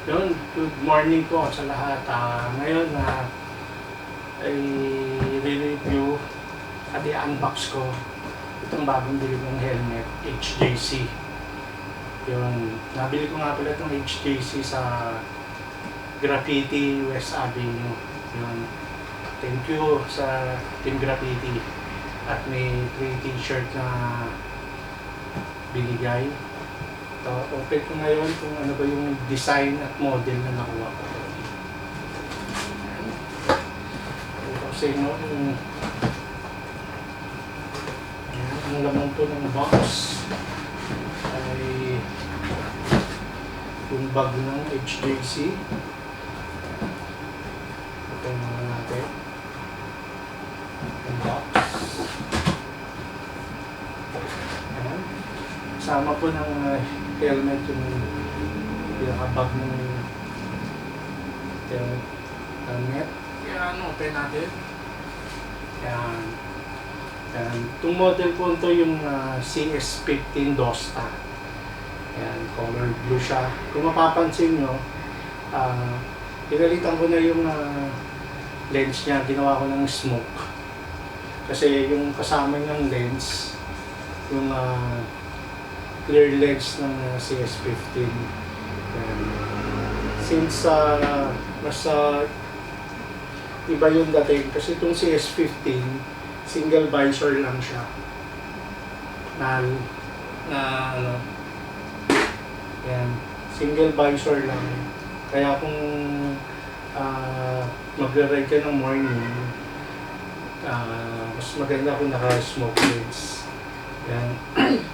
Yun, good morning po sa lahat. Ngayon ay re-review at i-unbox ko itong bagong bili kong helmet, HJC. Yun, nabili ko nga pala itong HJC sa Graffiti West Avenue. Yun, thank you sa Team Graffitee at may free t-shirt na binigay. So, open ko ngayon kung ano ba yung design at model na nakuha ko. Kasi ang laman po ng box ay yung bag ng HJC. Open naman natin yung box. Ayan. Kasama po ng helmet yung pinakabag ng helmet. Yan, open natin. Yan. Yan. Itong model po ito yung CS15 Dosta. Yan, color blue siya. Kung mapapansin nyo, pinalitan ko na yung lens niya. Ginawa ko ng smoke. Kasi yung kasama ng lens, yung clear lens ng CS15. Yan. Since mas iba yung dating, kasi itong CS15 single visor lang siya na ano, yan, single visor lang. Kaya kung magre-ride ka ng morning, mas maganda kung naka-smoke lens. Yan.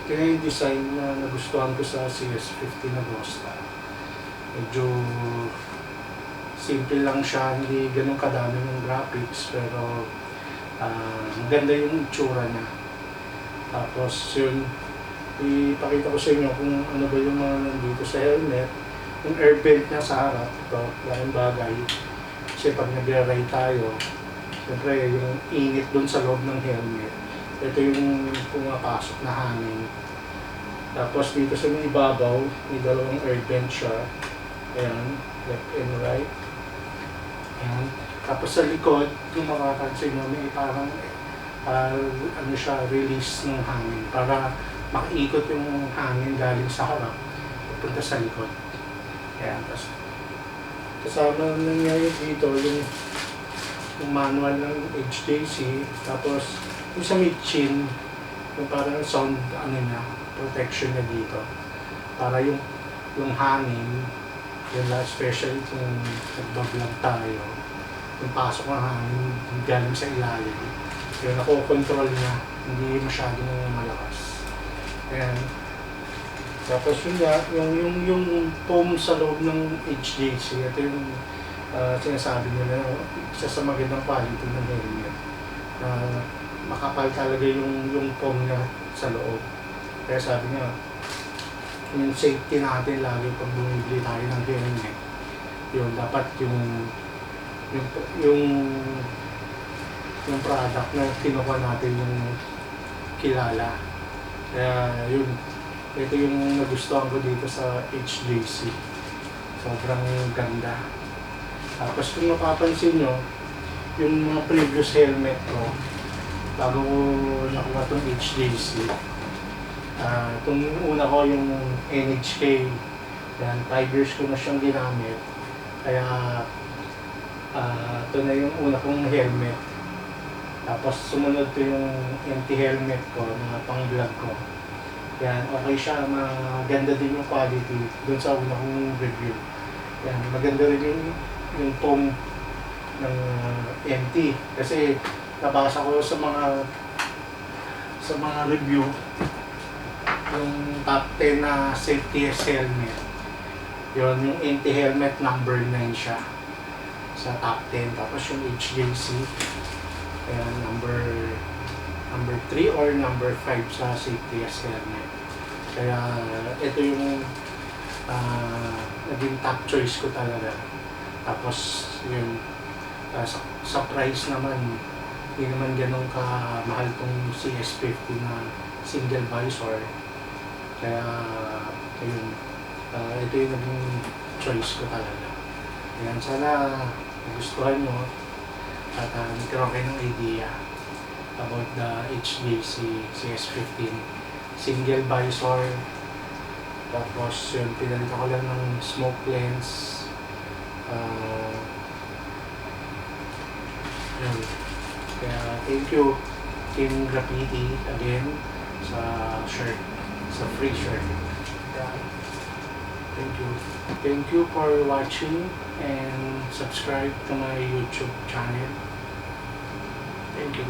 Kaya yung design na nagustuhan ko sa CS15 na Dosta. Medyo simple lang siya, hindi ganun kadami ng graphics, pero maganda yung itsura niya. Tapos yun, ipakita ko sa inyo kung ano ba yung mga nandito sa helmet. Yung air vent niya sa harap, ito, laking bagay. Kasi pag nag-ride tayo, siyempre yung init dun sa loob ng helmet. Ito yung pumapasok na hangin. Tapos dito sa may ibabaw, may dalawang air vent siya. Ayan, left and right. Ayan. Tapos sa likod, kung makapansin nyo, may parang ano siya, release ng hangin para makaikot yung hangin galing sa harap pupunta sa likod. Ayan. Tapos kasama na ngayon dito yung manual ng HJC. Tapos yung sa mid-chin, yung parang sound ano niya, protection niya dito para yung hangin, yun lang, especially kung nagbablog tayo, yung pasok ng hangin galing sa ilalim, yun nakokontrol niya, hindi masyadong malakas. Ayan. Tapos yun nga, yung foam sa loob ng HJC, ito yung sinasabi nila, isa sa magandang quality ng helmet. Makapal talaga yung foam niya sa loob. Kaya sabi niya, yung safety natin lagi pag bumibili tayo ng helmet, yun dapat yung product na kinuha natin yung kilala. Kaya yun, ito yung nagustuhan ko dito sa HJC. Sobrang ganda. Tapos kung mapapansin nyo, yung mga previous helmet ko, bago ko nakuha itong HJC, itong una ko yung NHK, yan, 5 years ko na siyang ginamit. Kaya ito na yung una kong helmet. Tapos sumunod to yung anti-helmet ko na pang-vlog ko. Yan, okay siya, maganda din yung quality dun sa una kong review. Yan, maganda rin yung foam ng MT. Kasi nabasa ko sa mga review, yung top 10 na safetiest helmet. Yun, yung anti-helmet number 9 siya sa top 10. Tapos yung HJC, ayan, number 3 or number 5 sa safetiest helmet. Kaya ito yung naging top choice ko talaga. Tapos yun, sa price naman, hindi naman ganun kamahal tong CS15 na single visor. Kaya ayun, ito yung naging choice ko talaga. Ayan, sana gustuhan nyo at nagkaroon kayo ng idea about the HJC CS15 single visor. Tapos yun, pinalitan ko lang ng smoke lens. Yun. Kaya thank you Team Graffiti again sa shirt, sa free shirt. Thank you. Thank you for watching and subscribe to my YouTube channel. Thank you.